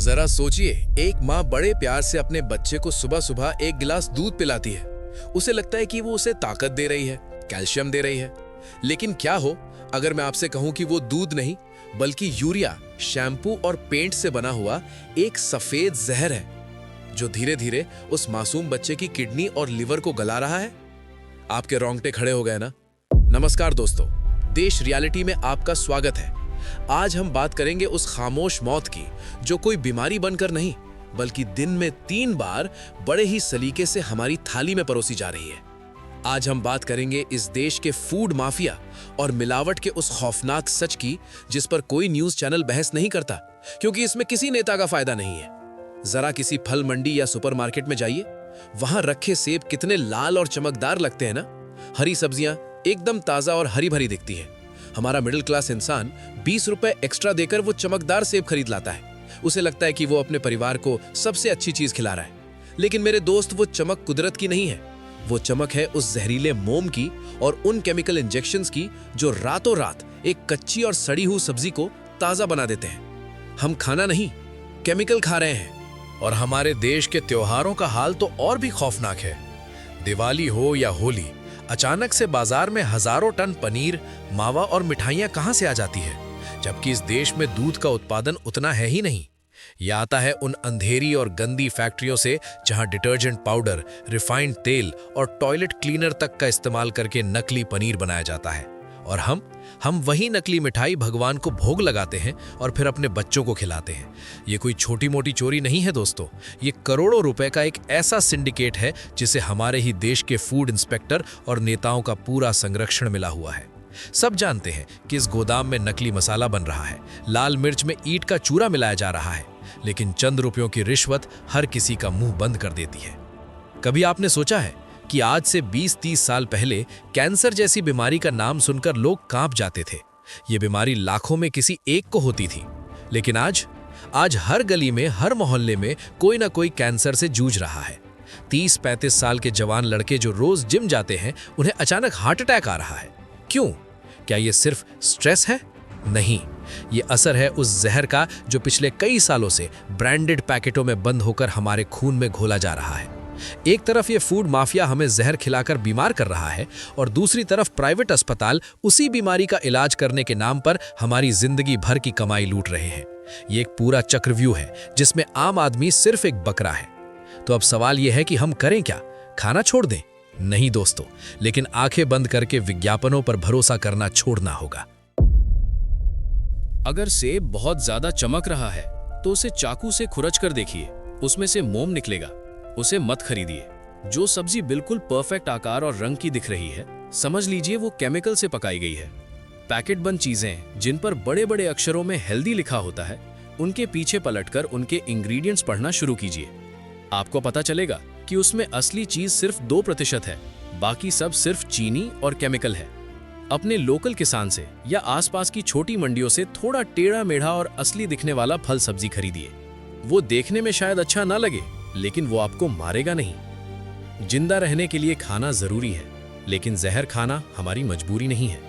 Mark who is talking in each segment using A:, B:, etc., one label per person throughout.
A: जरा सोचिए, एक माँ बड़े प्यार से अपने बच्चे को सुबह सुबह एक गिलास दूध पिलाती है। उसे लगता है कि वो उसे ताकत दे रही है, कैल्शियम दे रही है। लेकिन क्या हो अगर मैं आपसे कहूं कि वो दूध नहीं बल्कि यूरिया, शैम्पू और पेंट से बना हुआ एक सफेद जहर है, जो धीरे धीरे उस मासूम बच्चे की किडनी और लिवर को गला रहा है। आपके रोंगटे खड़े हो गए ना? नमस्कार दोस्तों, देश रियलिटी में आपका स्वागत है। आज हम बात करेंगे उस खामोश मौत की जो कोई बीमारी बनकर नहीं बल्कि दिन में 3 बार बड़े ही सलीके से हमारी थाली में परोसी जा रही है। आज हम बात करेंगे इस देश के फूड माफिया और मिलावट के उस खौफनाक सच की जिस पर कोई न्यूज चैनल बहस नहीं करता, क्योंकि इसमें किसी नेता का फायदा नहीं है। जरा किसी फल मंडी या सुपरमार्केट में जाइए, वहां रखे सेब कितने लाल और चमकदार लगते हैं ना। हरी सब्जियां एकदम ताजा और हरी भरी दिखती है। हमारा मिडिल क्लास इंसान 20 रुपए एक्स्ट्रा देकर वो चमकदार सेब खरीद लाता है। उसे लगता है कि वो अपने परिवार को सबसे अच्छी चीज खिला रहा है। लेकिन मेरे दोस्त, वो चमक कुदरत की नहीं है, वो चमक है उस जहरीले मोम की और उन केमिकल इंजेक्शंस की जो रातों रात एक कच्ची और सड़ी हुई सब्जी को ताजा बना देते हैं। हम खाना नहीं, केमिकल खा रहे हैं। और हमारे देश के त्योहारों का हाल तो और भी खौफनाक है। दिवाली हो या होली, अचानक से बाजार में हजारों टन पनीर, मावा और मिठाइयां कहां से आ जाती है, जबकि इस देश में दूध का उत्पादन उतना है ही नहीं। यह आता है उन अंधेरी और गंदी फैक्ट्रियों से जहां डिटर्जेंट पाउडर, रिफाइंड तेल और टॉयलेट क्लीनर तक का इस्तेमाल करके नकली पनीर बनाया जाता है। और हम वही नकली मिठाई भगवान को भोग लगाते हैं और फिर अपने बच्चों को खिलाते हैं। ये कोई छोटी मोटी चोरी नहीं है दोस्तों, ये करोड़ों रुपए का एक ऐसा सिंडिकेट है जिसे हमारे ही देश के फूड इंस्पेक्टर और नेताओं का पूरा संरक्षण मिला हुआ है। सब जानते हैं कि इस गोदाम में नकली मसाला बन रहा है, लाल मिर्च में ईंट का चूरा मिलाया जा रहा है, लेकिन चंद रुपयों की रिश्वत हर किसी का मुंह बंद कर देती है। कभी आपने सोचा है कि आज से 20-30 साल पहले कैंसर जैसी बीमारी का नाम सुनकर लोग कांप जाते थे। ये बीमारी लाखों में किसी एक को होती थी, लेकिन आज हर गली में, हर मोहल्ले में कोई ना कोई कैंसर से जूझ रहा है। 30-35 साल के जवान लड़के जो रोज जिम जाते हैं, उन्हें अचानक हार्ट अटैक आ रहा है। क्यों? क्या ये सिर्फ स्ट्रेस है? नहीं, ये असर है उस जहर का जो पिछले कई सालों से ब्रांडेड पैकेटों में बंद होकर हमारे खून में घोला जा रहा है। एक तरफ ये फूड माफिया हमें जहर खिलाकर बीमार कर रहा है और दूसरी तरफ प्राइवेट अस्पताल उसी बीमारी का इलाज करने के नाम पर हमारी जिंदगी भर की कमाई लूट रहे हैं। ये एक पूरा चक्रव्यूह है जिसमें आम आदमी सिर्फ एक बकरा है। तो अब सवाल यह है कि हम करें क्या? खाना छोड़ दें? नहीं दोस्तों, लेकिन आंखें बंद करके विज्ञापनों पर भरोसा करना छोड़ना होगा।
B: अगर सेब बहुत ज्यादा चमक रहा है तो उसे चाकू से खुरच कर देखिए, उसमें से मोम निकलेगा। उसे मत खरीदिए। जो सब्जी बिल्कुल परफेक्ट आकार और रंग की दिख रही है, समझ लीजिए वो केमिकल से पकाई गई है। पैकेट बंद चीजें जिन पर बड़े बड़े अक्षरों में हेल्दी लिखा होता है, उनके पीछे पलटकर उनके इंग्रेडिएंट्स पढ़ना शुरू कीजिए। आपको पता चलेगा कि उसमें असली चीज सिर्फ 2% है, बाकी सब सिर्फ चीनी और केमिकल है। अपने लोकल किसान से या आसपास की छोटी मंडियों से थोड़ा टेढ़ा मेढ़ा और असली दिखने वाला फल सब्जी खरीदिए। वो देखने में शायद अच्छा ना लगे, लेकिन वो आपको मारेगा नहीं। जिंदा रहने के लिए खाना जरूरी है, लेकिन जहर खाना हमारी मजबूरी नहीं है।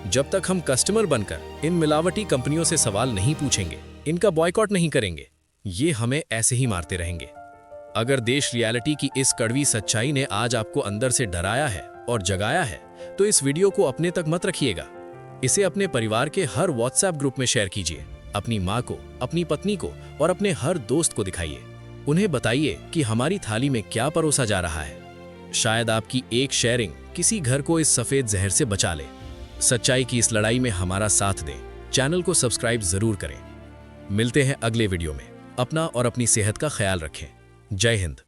B: जब तक हम कस्टमर बनकर इन मिलावटी कंपनियों से सवाल नहीं पूछेंगे, इनका बॉयकॉट नहीं करेंगे, ये हमें ऐसे ही मारते रहेंगे। अगर देश रियलिटी की इस कड़वी सच्चाई ने आज आपको अंदर से डराया है और जगाया है, तो इस वीडियो को अपने तक मत रखिएगा। इसे अपने परिवार के हर व्हाट्सएप ग्रुप में शेयर कीजिए। अपनी माँ को, अपनी पत्नी को और अपने हर दोस्त को दिखाइए। उन्हें बताइए कि हमारी थाली में क्या परोसा जा रहा है। शायद आपकी एक शेयरिंग किसी घर को इस सफेद जहर से बचा ले। सच्चाई की इस लड़ाई में हमारा साथ दें। चैनल को सब्सक्राइब जरूर करें। मिलते हैं अगले वीडियो में। अपना और अपनी सेहत का ख्याल रखें। जय हिंद।